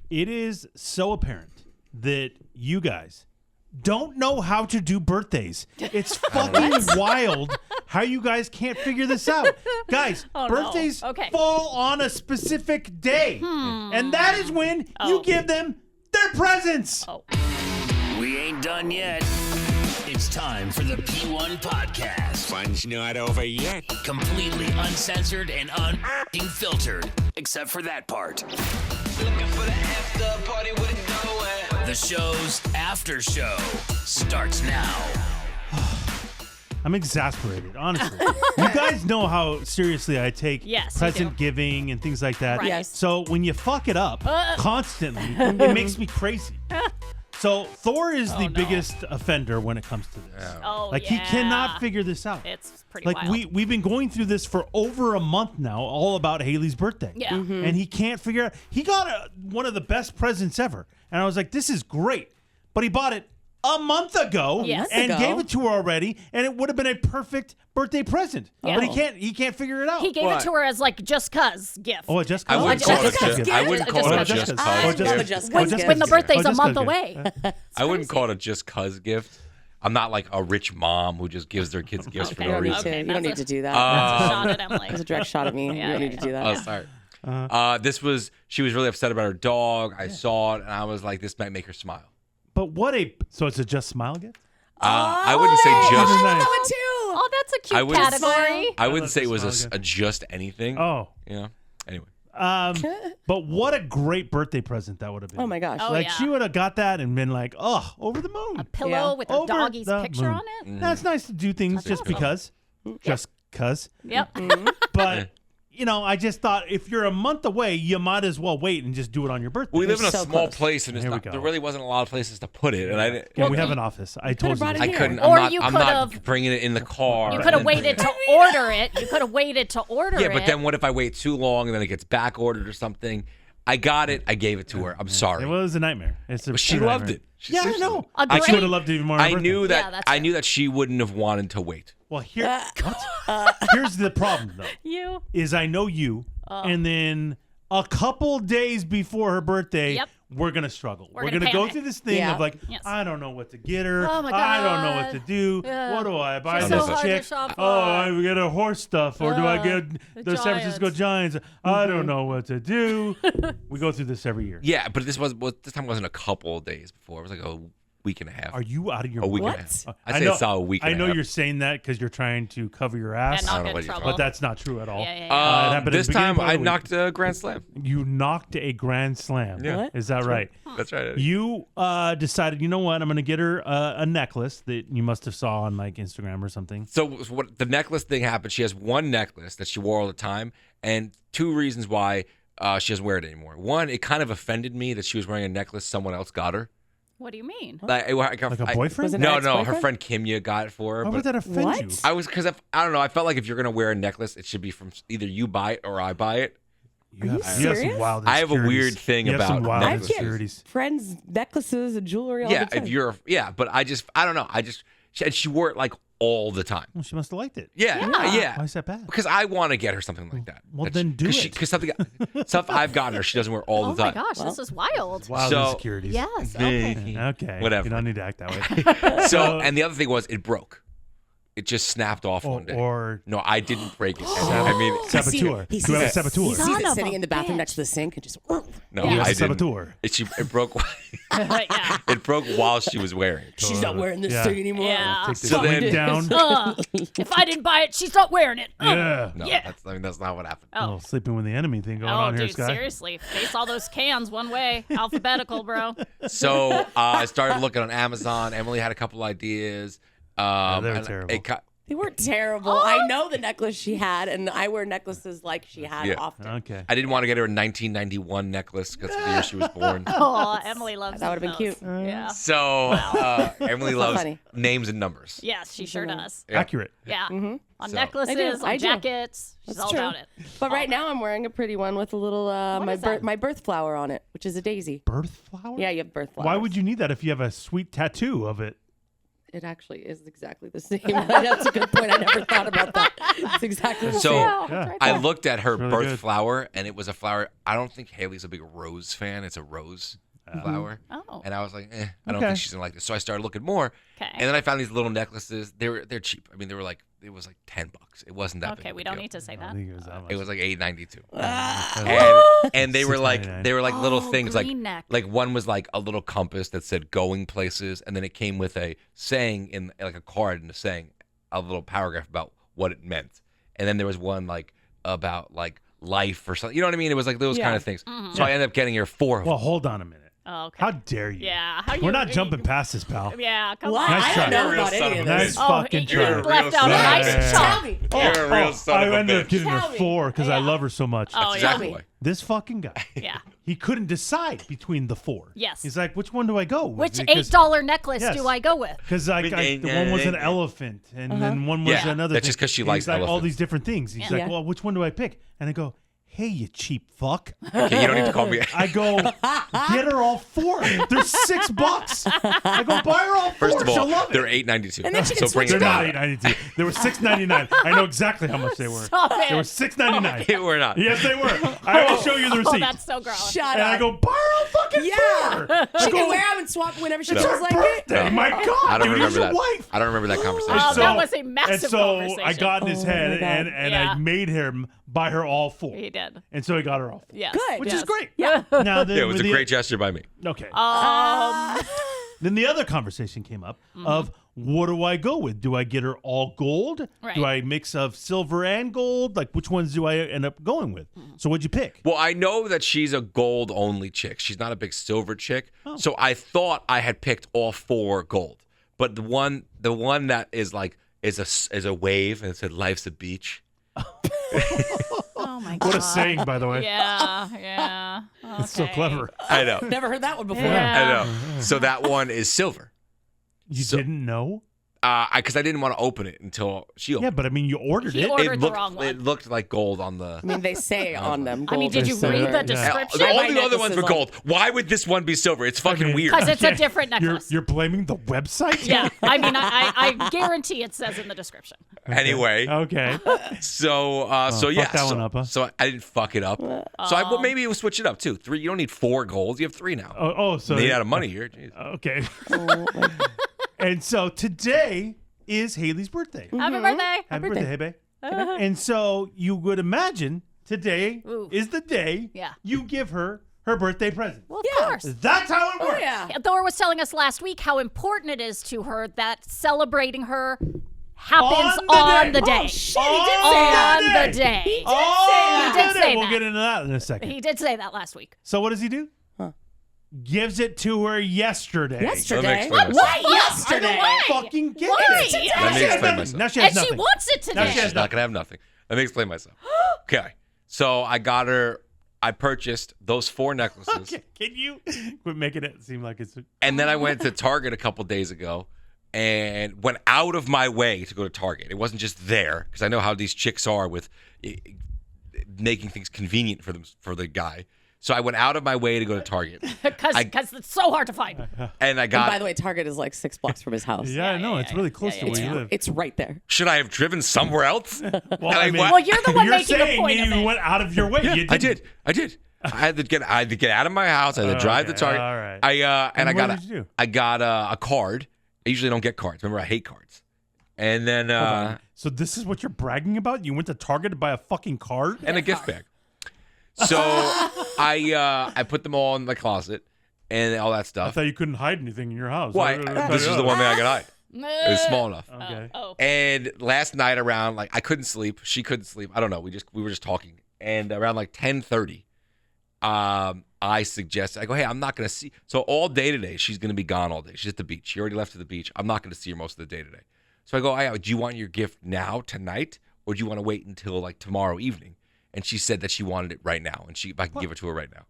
It is so apparent that you guys don't know how to do birthdays. It's fucking wild how you guys can't figure this out. Guys, birthdays fall on a specific day. And that is when you give them their presents. We ain't done yet. It's time for the P1 Podcast. Fun's not over yet. Completely uncensored and unfiltered, except for that part. Looking for the after party with it going. The show's after show starts now. I'm exasperated, honestly. You guys know how seriously I take present giving and things like that. Right. Yes. So when you fuck it up constantly, it makes me crazy. So Thor is the biggest offender when it comes to this. He cannot figure this out. It's pretty wild. We've been going through this for over a month now, all about Haley's birthday. Yeah. And he can't figure out. He got one of the best presents ever. And I was like, this is great. But he bought it a month ago and gave it to her already, and it would have been a perfect birthday present. But he can't figure it out. He gave it to her as like just cuz gift. Oh, just cuz. I wouldn't call it a just cuz gift. When the birthday's a month away. I wouldn't call it a just cuz gift. I'm not like a rich mom who just gives their kids gifts for no reason. You don't need to do that. That's a shot at Emily. That's a direct shot at me. You don't need to do that. Oh, sorry. She was really upset about her dog. I saw it, and I was like, this might make her smile. But so it's a just smile gift? I wouldn't say just. Oh, that's a cute category. I wouldn't say it was a just anything. Oh. Anyway. But what a great birthday present that would have been. Oh, my gosh. She would have got that and been like, over the moon. A pillow with a doggy's picture on it. Mm. That's nice to do things just because. Just because. Yep. But... I just thought if you're a month away, you might as well wait and just do it on your birthday. We live in a small place, and there really wasn't a lot of places to put it. And we have an office. I told you. I couldn't. I'm not bringing it in the car. You could have waited to order it. Yeah, but then what if I wait too long and then it gets back ordered or something? I got it. I gave it to her. I'm sorry. It was a nightmare. She loved it. I know. I could have loved it even more. I knew that she wouldn't have wanted to wait. Well, here's the problem, though. Is I know you, and then a couple days before her birthday, we're going to struggle. We're going to go through this thing of like, I don't know what to get her. Oh my God. I don't know what to do. What do I buy She's this so chick? I get her horse stuff, or do I get the San Francisco Giants? I don't know what to do. We go through this every year. Yeah, but this time wasn't a couple of days before. It was like a week and a half. Are you out of your a week what? and a half? I say it's a week and a half. I know you're saying that because you're trying to cover your ass. And not get in trouble. But that's not true at all. This time I knocked a grand slam. You knocked a grand slam. Yeah. What? Is that right? That's right, Eddie. You decided, you know what? I'm going to get her a necklace that you must have saw on like Instagram or something. So what the necklace thing happened, she has one necklace that she wore all the time, and two reasons why she doesn't wear it anymore. One, it kind of offended me that she was wearing a necklace someone else got her. What do you mean? Like a boyfriend? No, her friend Kimya got it for her. Why would that offend you? Because I don't know. I felt like if you're gonna wear a necklace, it should be from either you buy it or I buy it. Are you serious? Some wild I have a weird thing about necklaces. Friends, necklaces, and jewelry all the time. But I don't know. And she wore it like all the time. Well, she must have liked it. Yeah. Why is that bad? Because I want to get her something like that. Well, then do it. Because stuff I've gotten her, she doesn't wear all the time. Oh my gosh, this is wild. Wild insecurities. Yes. Okay. Whatever. You don't need to act that way. So, and the other thing was it broke. It just snapped off one day. No, I didn't break it. I mean, saboteur. He sees it sitting in the bathroom bitch. next to the sink and just. No, I didn't. Saboteur. It broke. It broke while she was wearing it. She's not wearing this thing anymore. Yeah. Take the wig down. If I didn't buy it, she's not wearing it. Yeah. No, that's not what happened. Oh, sleeping with the enemy thing going on here, dude, Sky. seriously. Face all those cans one way. Alphabetical, bro. So I started looking on Amazon. Emily had a couple ideas. They were terrible. They were terrible. I know the necklace she had, and I wear necklaces like she had often. Okay. I didn't want to get her a 1991 necklace because of the year she was born. Oh, Emily loves that. Would have been those. cute. Yeah. So Emily loves names and numbers. Yes, she sure does. Yeah. Accurate. Yeah. Mm-hmm. On necklaces, on jackets. She's all about it. But right now I'm wearing a pretty one with a little my birth flower on it, which is a daisy. Birth flower? Yeah, you have birth flowers. Why would you need that if you have a sweet tattoo of it? It actually is exactly the same. That's a good point. I never thought about that. It's exactly the So same. Yeah. I looked at her really birth good. flower, and it was a flower. I don't think Haley's a big rose fan. It's a rose flower. Oh. And I was like, I don't Okay. think she's gonna like this. So I started looking more, Okay. and then I found these little necklaces. They're cheap. I mean, it was like $10. It wasn't that big. Okay, of a we don't deal. need to say I that. think it was that much. It was like $8.92. Ah. And they were like $6.99. little things like green neck. one was like a little compass that said going places, and then it came with a saying in like a card and a saying, a little paragraph about what it meant. And then there was one like about like life or something. You know what I mean? It was like those kind of things. So I ended up getting her 4 of them. Well, hold on a minute. Oh, okay. How dare you? Yeah. We're not jumping past this, pal. Yeah, come What? on. Nice I try. don't know You're a about real any of son of a this. Nice fucking you try. left out a son. nice Yeah. Tell chunk. me. You're a real son I of a ended up bitch. giving her Tell me. 4 because I love her so much. Oh, That's yeah. exactly why. This fucking guy. Yeah. He couldn't decide between the 4. Yes. He's like, which one do I go with? Which Because- $8 necklace Yes. do I go with? Because the one was an elephant, and then one was Yeah, another. that's thing. just 'cause she And likes he's like, all elephants. these different things. He's like, Yeah. well, which one do I pick? And I go, hey, you cheap fuck. Okay, you don't need to call me. I go, get her all 4. They're $6. I go, buy her all 4. First of all, She'll love it. they're $8.92. And then she So can bring switch it They're down. not $8.92. They were $6.99. I know exactly how much they were. Stop it. They were $6.99. They were not. Yes, they were. I will show you the Oh, receipt. that's so gross. Shut And up. I go, buy her all fucking 4. Yeah. I She go, can wear them and swap whenever she it's feels her like it. birthday. My God, I don't dude, he's remember your that. wife. I don't remember that conversation. Oh, So- that was a massive and so conversation. I got in his head, my God. and Yeah. I made him buy her all 4. He did. And so he got her all 4. Yes. Good. Which yes. is great. Yeah. Now, Yeah, it was a great gesture by me. Okay. Um, Then the other conversation came up of what do I go with? Do I get her all gold? Right. Do I mix of silver and gold? Like, which ones do I end up going with? So what'd you pick? Well, I know that she's a gold only chick. She's not a big silver chick. Oh. So I thought I had picked all 4 gold. But the one that is like is a wave and it said life's a beach. oh my God. What a saying, by the way. Yeah, yeah. It's so Okay. clever. I know. Never heard that one before. Yeah. I know. So that one is silver. You didn't know? Because I didn't want to open it until she opened Yeah, but I mean, you ordered He it. ordered it. the Looked, wrong one. it looked like gold on the. I mean, they say on them. I mean, gold did or you silver. read the Yeah. description? All My the other necklace ones is were like- gold. Why would this one be silver? It's fucking weird. Because it's a different necklace. You're blaming the website? Yeah, I mean, I guarantee it says in the description. Anyway, Okay. so fuck yeah, that so, one up, huh? so I didn't fuck it up. So well, maybe we'll switch it up too. 3. You don't need 4 golds. You have 3 now. So Made out of money here. Jeez. Okay. And so today is Haley's birthday. Happy birthday. Happy birthday, hey babe. And so you would imagine today Ooh. is the day Yeah. you give her birthday present. Well, of Yeah. course. That's how it works. Oh, yeah. Thor was telling us last week how important it is to her that celebrating her happens on the day. Oh, shit, he did say that. On the day. He did say We'll that. get into that in a second. He did say that last week. So what does he do? Gives it to her yesterday. Yesterday. explain What? myself. Yesterday. I don't fucking get Why? it. Let me Now she has explain nothing. myself. Now she has And she nothing. wants it Now today. she has She's not gonna have nothing. Let me explain myself. Okay, so I purchased those 4 necklaces, Okay, can you quit making it seem like it's and then I went to Target a couple days ago and went out of my way to go to Target. It wasn't just there because I know how these chicks are with making things convenient for the guy. So I went out of my way to go to Target, Because it's so hard to find. and I And got. by the way, Target is like 6 blocks from his house. Yeah, I know. It's really close to where you live. It's right there. Should I have driven somewhere else? Well, And I went- Well, you're the one you're making a saying point of you it. went out of your way. Yeah, You I didn't. did. I had to get out of my house. I had to drive to Okay, Target. all right. I And I what got did you do? I got a card. I usually don't get cards. Remember, I hate cards. And then Hold on. So this is what you're bragging about? You went to Target to buy a fucking card? and a gift bag. So I put them all in my closet and all that I stuff. thought you couldn't hide anything in your house. Why? This is the one thing I could hide. It was small enough. Okay. Oh. And last night around like I couldn't sleep. She couldn't sleep. I don't know. We were just talking. And around like 10:30, I suggested I go, hey, I'm not gonna see. So all day today, she's gonna be gone all day. She's at the beach. She already left to the beach. I'm not gonna see her most of the day today. So I go, hey, do you want your gift now tonight, or do you want to wait until like tomorrow evening? And she said that she wanted it right now, and if I can give it to her right now.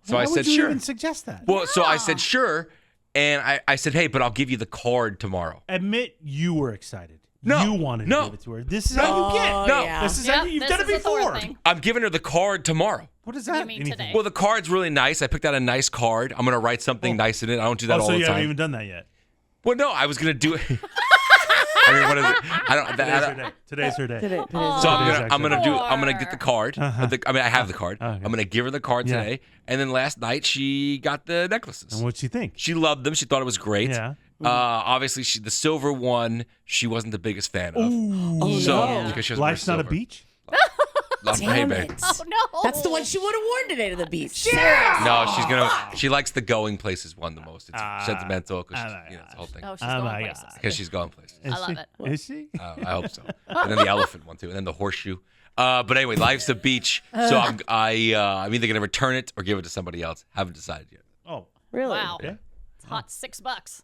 So Why I would said, you sure. even suggest that? Well, so I said, sure. And I said, hey, but I'll give you the card tomorrow. Admit you were excited. No. You wanted to No. give it to her. This is how you get. No. yeah. This is Yep, how you've this done it is a Thor before. thing. I'm giving her the card tomorrow. What does that You mean anything? today? Well, the card's really nice. I picked out a nice card. I'm going to write something nice in it. I don't do that Oh, all so the you time. haven't even done that yet. Well, no, I was gonna do it. I mean, what is it? I don't. Today's her day. So I'm gonna get the card. I have the card. Okay. I'm gonna give her the card today. And then last night she got the necklaces. And what'd she think? She loved them. She thought it was great. Yeah. Obviously, the silver one she wasn't the biggest fan of. Because she doesn't wear Life's not a silver. beach. Hey, babe. Oh no. That's the one she would have worn today to the beach. No, she likes the going places one the most. It's sentimental because it's the whole thing. Oh, she's Oh going my places. Because she's going places. Is I love she? it. Is she? I hope so. And then the elephant one too, and then the horseshoe. But anyway, life's a beach. So I'm either gonna return it or give it to somebody else. Haven't decided yet. Oh, Really? Wow. yeah. It's hot $6.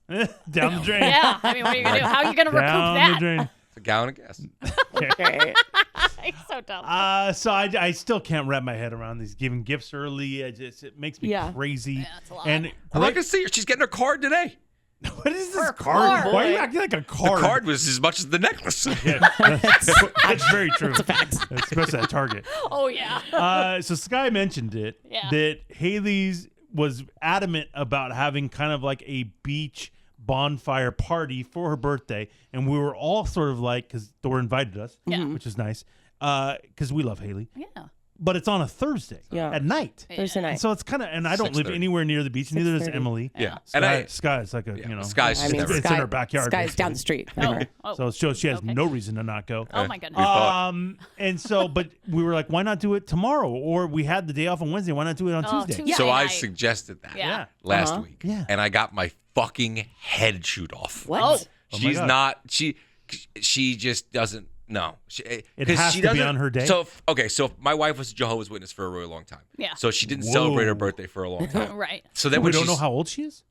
Down the drain. Yeah. I mean, what are you gonna do? How are you gonna recoup Down the that? drain. It's a gallon of gas. Okay. It's so dumb. So I still can't wrap my head around these giving gifts early. It makes me crazy. Yeah, it's a lot. And I'm not gonna see her. She's getting her card today. what is this Her card? card. Why are you acting like a card? The card was as much as the necklace. That's very true. It's a fact. Especially at Target. Oh yeah. So Sky mentioned it that Haley's was adamant about having kind of like a beach bonfire party for her birthday, and we were all sort of like, because Thor invited us, which is nice, because we love Haley. Yeah. But it's on a Thursday at night. Thursday night. And so it's kind of, and I don't live 6:30. anywhere near the beach. Neither does 6:30. Emily. Yeah. Sky's like a, Sky's just never. it's in her backyard. Sky's down the street. from her. Oh. So it shows she has no reason to not go. Oh my goodness. thought. And so, but we were like, why not do it tomorrow? Or we had the day off on Wednesday. Why not do it on Tuesday? Tuesday. So I night. suggested that Yeah. last week, Yeah. and I got my fucking head chewed off. What? Oh. She's God. not. She just doesn't. No, It has to be on her day? So so my wife was a Jehovah's Witness for a really long time. Yeah. So she didn't celebrate her Whoa. birthday for a long time. Right. So then We when don't she's, know how old she is?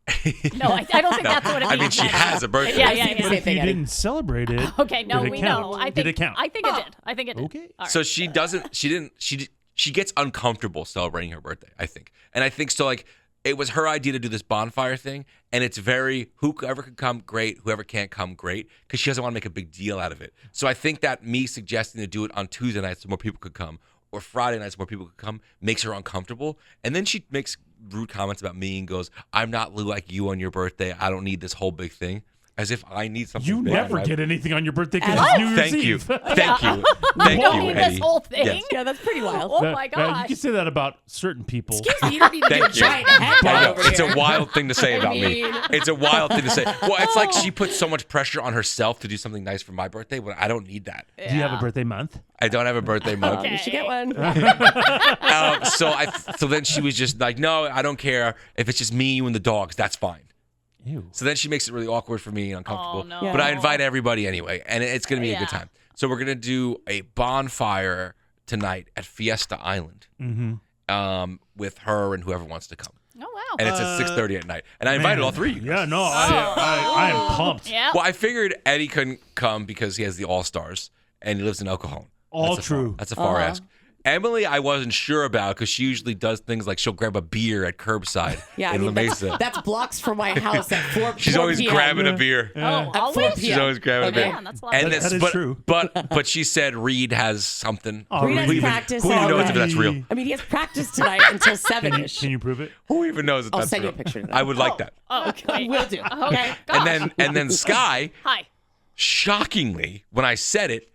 No, I don't think that's what it means. I mean, she has a birthday. Yeah. Same But if thing, you Eddie. didn't celebrate it, Okay. No, did it we count? know. I think Did it count? I think it did. I think it did. Okay. All right. So she doesn't. She gets uncomfortable celebrating her birthday, I think. And I think so. Like it was her idea to do this bonfire thing, and it's very whoever can come, great. Whoever can't come, great. Because she doesn't want to make a big deal out of it. So I think that me suggesting to do it on Tuesday nights so more people could come, or Friday nights so more people could come, makes her uncomfortable. And then she makes rude comments about me and goes, "I'm not like you on your birthday. I don't need this whole big thing." As if I need something. You big, never right? get anything on your birthday because Oh, it's New Year's Thank you. Eve. Thank you. Thank You don't you, need Eddie. this whole thing. Yes. Yeah, that's pretty wild. Oh Now- my now, you gosh. can say that about certain people. Excuse me, you don't need to do a Thank you. giant head I know. over It's here. a wild thing to say about me. mean- It's a wild thing to say. Well, it's like she puts so much pressure on herself to do something nice for my birthday, but I don't need that. Do you have a birthday month? I don't have a birthday month. Okay. You should get one. So then she was just like, "No, I don't care. If it's just me, you, and the dogs, that's fine." Ew. So then she makes it really awkward for me and uncomfortable. Oh, no. But I invite everybody anyway, and it's going to be a good Yeah. time. So we're going to do a bonfire tonight at Fiesta Island with her and whoever wants to come. Oh wow. And it's at 6:30 at night. And I invited Man. all three of you guys. Yeah, no, I am pumped. Yeah. Well, I figured Eddie couldn't come because he has the All-Stars and he lives in El Cajon. All That's true. That's a far ask. Emily, I wasn't sure about because she usually does things like she'll grab a beer at curbside Yeah, I in mean, La Mesa. that's blocks from my house at 4 She's 4 always p.m. grabbing a beer. Oh, At 4 always. She's p.m. always grabbing a Oh, beer. man, that's a lot. And That this, is but, true. But she said Reed has something. Oh, who Reed has even, practice who even knows if already. that's real? I mean, he has practice tonight until 7-ish. Can you prove it? Who even knows if I'll that's send you real? a picture of that. I would like that. Oh, okay. Will do. Okay. Gosh. And then Sky, Hi. shockingly, when I said it,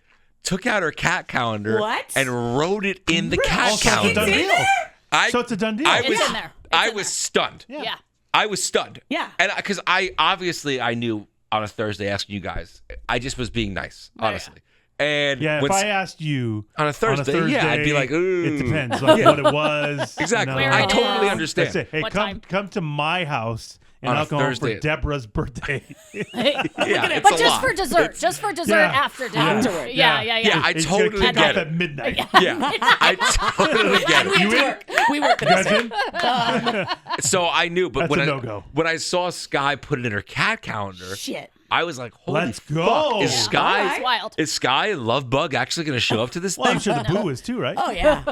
took out her cat calendar What? and wrote it in the cat Oh, so it's a done calendar. deal. I, So it's a done deal. I It's was, in there. It's I in was there. stunned. Yeah. I was stunned. Yeah. And because I obviously I knew on a Thursday asking you guys, I just was being nice, honestly. And Yeah, when if I asked you on a Thursday, yeah, I'd be like, ooh. it depends, like what it was. Exactly. you know. I Where it totally is. understand. I say, hey, What come time? come to my house in On a alcohol for Thursday. Deborah's birthday. Yeah, it's But a just lot. for dessert. Just for dessert Yeah. after dinner. Afterward. Yeah. Yeah, I It's gonna totally kick get off at it. midnight. Yeah, I totally get We it. have to work. We work the You guys next in? So I knew, but That's a no-go. when I saw Sky put it in her cat calendar, Shit. I was like, holy Let's fuck. go. Is Yeah. Sky Alright. Wild. Is Sky and Love Bug actually going to show up to this Well, I'm thing? sure the boo is too, right? Oh, yeah.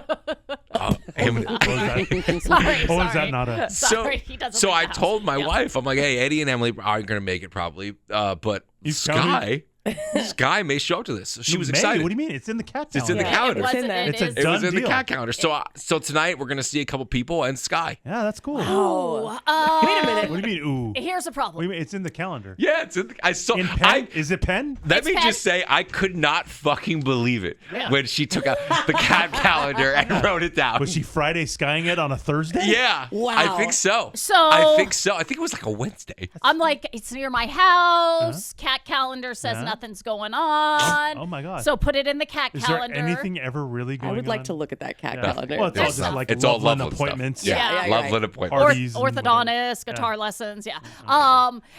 Him- Sorry. Or is that not a? Sorry, he doesn't so leave I the house. told my Yeah. wife, I'm like, hey, Eddie and Emily aren't going to make it probably, but You Sky Sky may show up to this. So she was May? excited. What do you mean? It's in the cat calendar. It's in the calendar. It's in there. It's a It done was in deal. the cat calendar. So tonight we're gonna see a couple people and Sky. Yeah, that's cool. Oh, Wait a minute. What do you mean? Ooh. Here's a What do problem. you mean? It's in the calendar. Yeah, it's in the, I saw. In pen? Is it pen? Let It's me pen. just say, I could not fucking believe it when she took out the cat calendar and wrote it down. Was she Friday skying it on a Thursday? Yeah. Wow. I think so. I think it was like a Wednesday. I'm like, it's near my house. Cat calendar says nothing's going on. Oh my God. So put it in the cat Is calendar. there anything ever really going I on? would like to look at that cat Yeah. calendar. Well, it's all There's just like It's all Loveland Loveland appointments. stuff. Yeah, you're Loveland right. appointments. Parties and orthodontist, whatever. guitar lessons,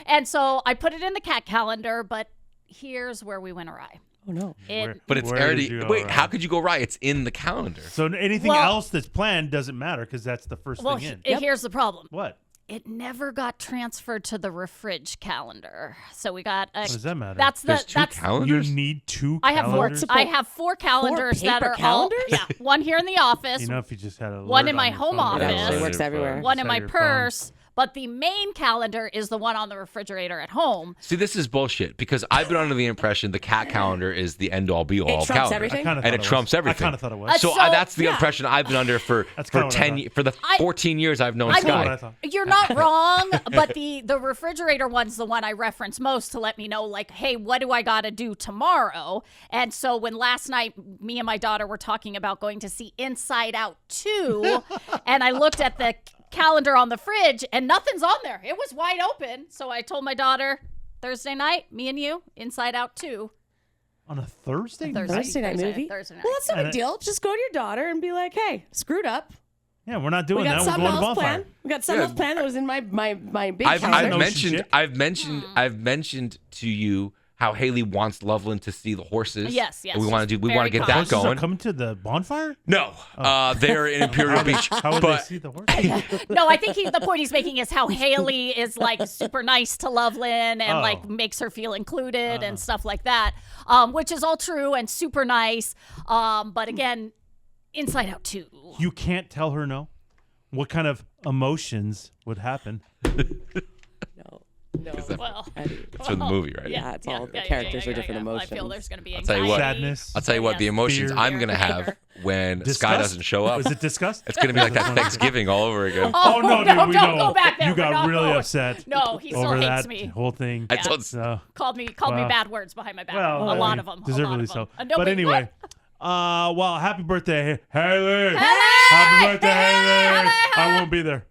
and so I put it in the cat calendar, but here's where we went awry. Oh no. But it's Where already. did you go Wait, wrong? how could you go right? It's in the calendar. So anything Well- else that's planned doesn't matter because that's the first Well, thing in. here's the problem. What? It never got transferred to the fridge calendar. So we got. What does that matter? That's There's two You calendars. need two I have four. calendars? I have four calendars that paper are calendars? all. Yeah, one here in the office, You know, if you just had a One alert in my on your home phone, office. It actually works everywhere. one in Set my your phone. purse. But the main calendar is the one on the refrigerator at home. See, this is bullshit because I've been under the impression the cat calendar is the end all be all trumps calendar. everything? I kinda And thought it was. trumps everything. I kind of thought it was. So So, that's the yeah. impression I've been under for That's for kinda what I 10 thought. for the 14 years I've known I mean- Sky. What I thought. You're not wrong, but the refrigerator one's the one I reference most to let me know, like, hey, what do I got to do tomorrow? And so when last night me and my daughter were talking about going to see Inside Out 2, and I looked at the calendar on the fridge and nothing's on there. It was wide open. So I told my daughter, Thursday night, me and you, Inside Out 2. On a Thursday? Thursday night movie? Thursday night. Well, that's no And big deal. Just go to your daughter and be like, hey, screwed up. Yeah, we're not We doing got that. We're something going to else bonfire. planned. We got something else planned that was in my big I've calendar. know- mentioned chick. I've mentioned to you how Haley wants Loveland to see the horses. Yes, yes. And we want to Very get kind. that Horses are going. coming to the bonfire? No, they're in Imperial Beach. How would they but see the horses? No, I think the point he's making is how Haley is like super nice to Loveland and Oh. like makes her feel included and stuff like that, which is all true and super nice. But again, Inside Out 2. You can't tell her no? What kind of emotions would happen? No. Well, it's from the movie, right? Yeah, it's all the characters are different emotions. I feel there's going to be tell anxiety. you what. Sadness. I'll tell you what, the emotions Fear. I'm gonna have when Sky Disgust? doesn't show up. Was it disgust? It's gonna be like that Thanksgiving all over again. Oh, no, dude, we don't know. go back there. You We're got not really going. upset No, he still over hates that me. whole thing. I told So, Called me Well, bad words behind my back. well, a lot of them. Deservedly so. No, But wait, anyway, what? well, happy birthday, Haley. Haley! Happy birthday, Haley. Haley! I won't be there.